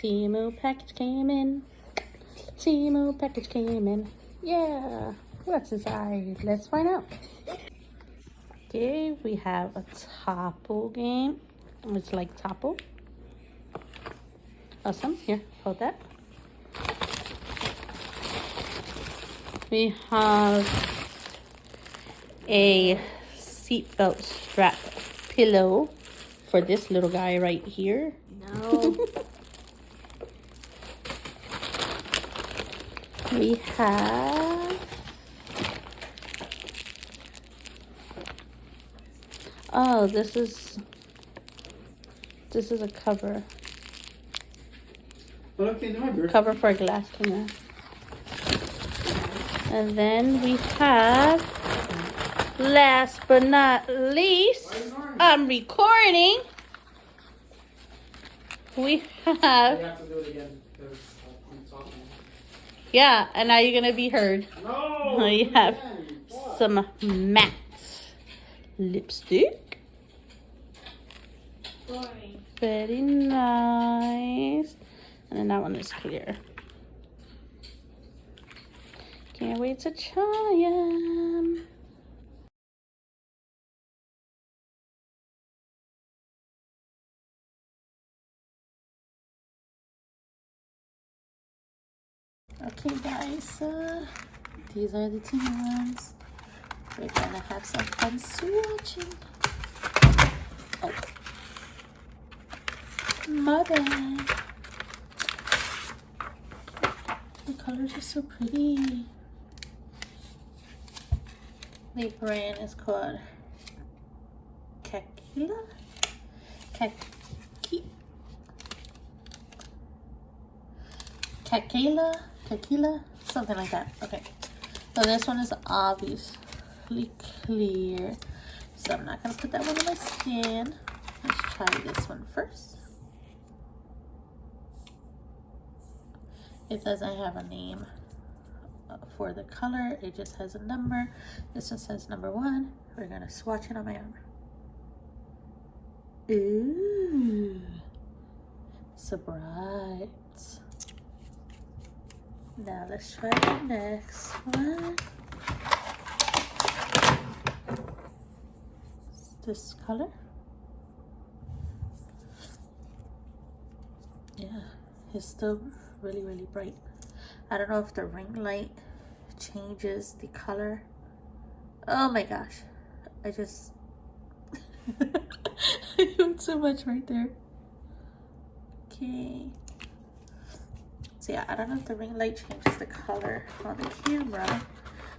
Temu package came in. Temu package came in. Yeah. What's inside? Let's find out. Okay, we have a Topple game. It's like Topple. Awesome. Here, hold that. We have a seatbelt strap pillow for this little guy right here. No. We have this is a cover. Cover for a glass camera. And then we have, last but not least, I'm recording. We have. You have to do it again because I'm talking. Yeah, and now you're gonna be heard. No. We have some matte lipstick. Boring. Very nice. And then that one is clear. Can't wait to try them. Okay guys, these are the Temu ones. We're gonna have some fun swatching. Oh. My bad. The colors are so pretty. The brand is called Kakila, something like that. Okay, so this one is obviously clear, so I'm not gonna put that one on my skin. Let's try this one first. It doesn't have a name for the color, it just has a number. This one says number 1. We're gonna swatch it on my arm. Ooh, so bright. Now let's try the next one. This color. Yeah, it's still really bright. I don't know if the ring light changes the color. Oh my gosh, I just I do so much right there. Okay, so yeah, I don't know if the ring light changes the color on the camera,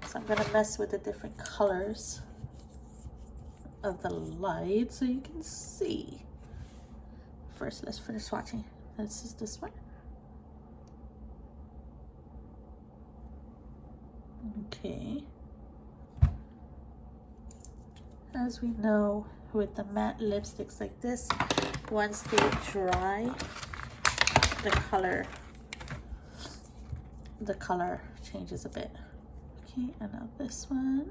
so I'm gonna mess with the different colors of the light so you can see. First, let's finish swatching. This is this one. Okay, as we know with the matte lipsticks like this, once they dry, the color changes a bit. Okay, and now this one.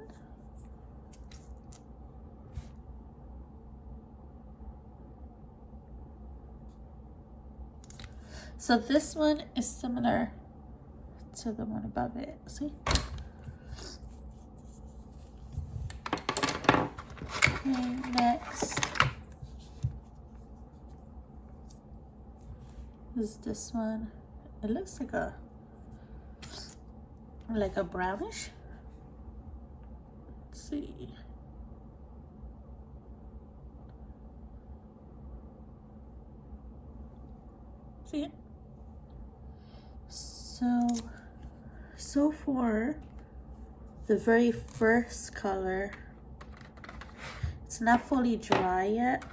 So this one is similar to the one above it. See? Okay, next is this one. It looks like a brownish. Let's see. See it? So for the very first color, it's not fully dry yet,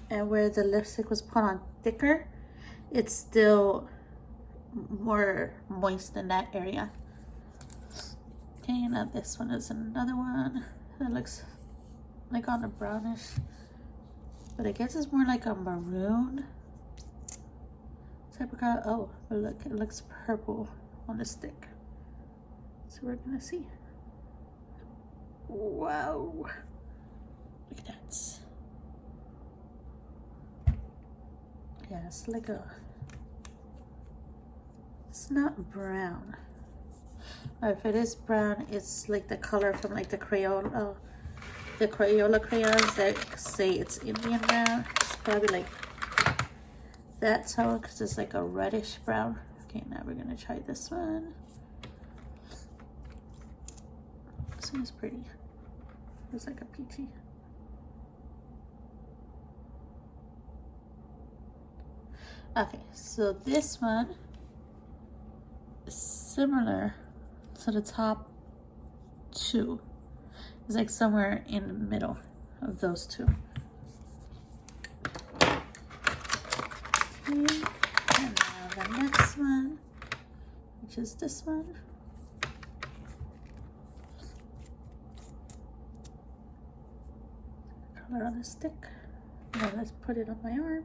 and where the lipstick was put on thicker, it's still more moist in that area. Okay, now this one is another one that looks like on a brownish, but I guess it's more like a maroon type of color. Oh, but look, it looks purple on the stick. So we're gonna see. Wow, look at that. Yeah, it's like a, it's not brown. Or if it is brown, it's like the color from like the Crayola crayons that say it's Indian brown. It's probably like that tone because it's like a reddish brown. Okay, now we're gonna try this one. This one's pretty. It's like a peachy. Okay, so this one is similar to the top two. It's like somewhere in the middle of those two. Okay, and now the next one, which is this one. Color on the stick. Now let's put it on my arm.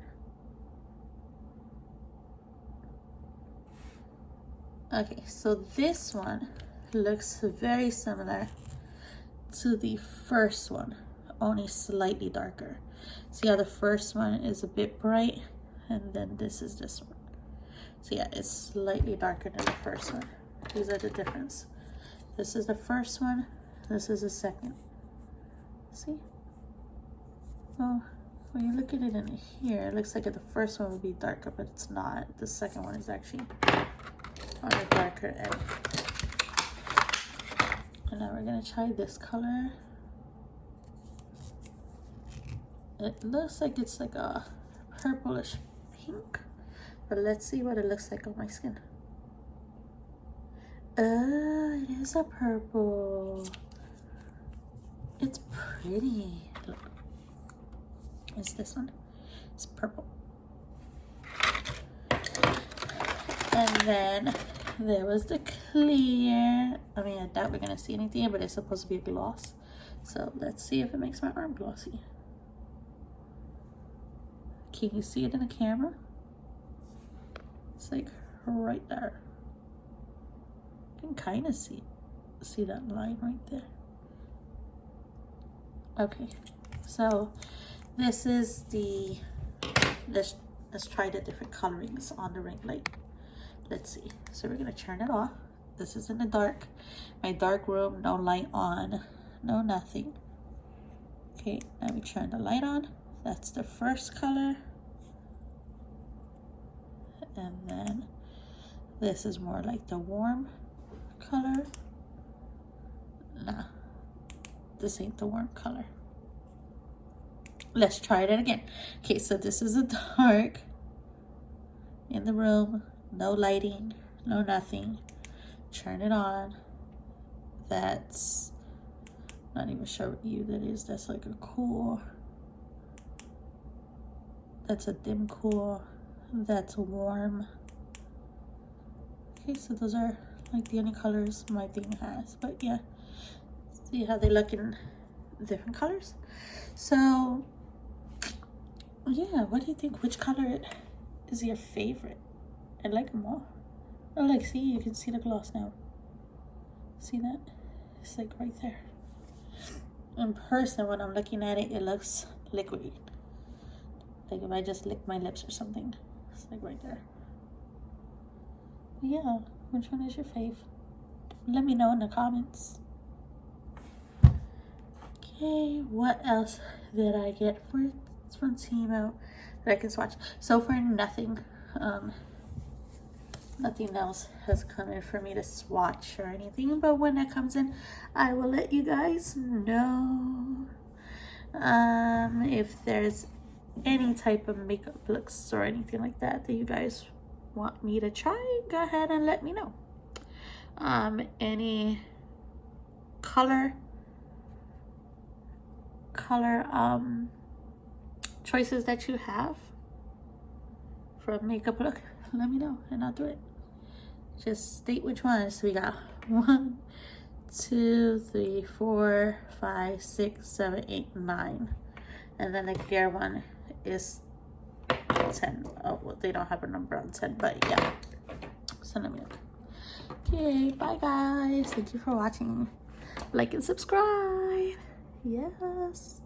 Okay, so this one looks very similar to the first one, only slightly darker. See how the first one is a bit bright, and then this is this one. So yeah, it's slightly darker than the first one. These are the difference. This is the first one, this is the second. See? Oh, when you look at it in here, it looks like the first one would be darker, but it's not. The second one is actually on the darker end. And now we're gonna try this color. It looks like it's like a purplish pink, but let's see what it looks like on my skin. It is a purple. It's pretty. Look, it's this one. It's purple. And then there was the clear. I mean, I doubt we're gonna see anything, but it's supposed to be a gloss. So let's see if it makes my arm glossy. Can you see it in the camera? It's like right there. You can kind of see that line right there. Okay, so this is the, let's try the different colorings on the ring light. Let's see. So we're gonna turn it off. This is in the dark. My dark room, no light on, no nothing. Okay, now we turn the light on. That's the first color. And then this is more like the warm color. Nah, this ain't the warm color. Let's try it again. Okay, so this is a dark in the room. No lighting, no nothing. Turn it on. That's not even sure what hue that is. That's like a cool. That's a dim cool. That's a warm. Okay, so those are like the only colors my thing has. But yeah, see how they look in different colors. So yeah, what do you think? Which color is your favorite? I like them all. Oh, like, see, you can see the gloss now. See that? It's like right there. In person, when I'm looking at it, it looks liquidy. Like if I just lick my lips or something. It's like right there. Yeah, which one is your fave? Let me know in the comments. Okay, what else did I get from Temu that I can swatch? So far, nothing. Nothing else has come in for me to swatch or anything, but when it comes in, I will let you guys know. If there's any type of makeup looks or anything like that you guys want me to try, go ahead and let me know. Any color choices that you have for a makeup look, let me know and I'll do it. Just state which ones. We got 1, 2, 3, 4, 5, 6, 7, 8, 9, and then the clear one is 10. Oh, well, they don't have a number on 10, but yeah. So let me know. Okay, bye guys. Thank you for watching. Like and subscribe. Yes.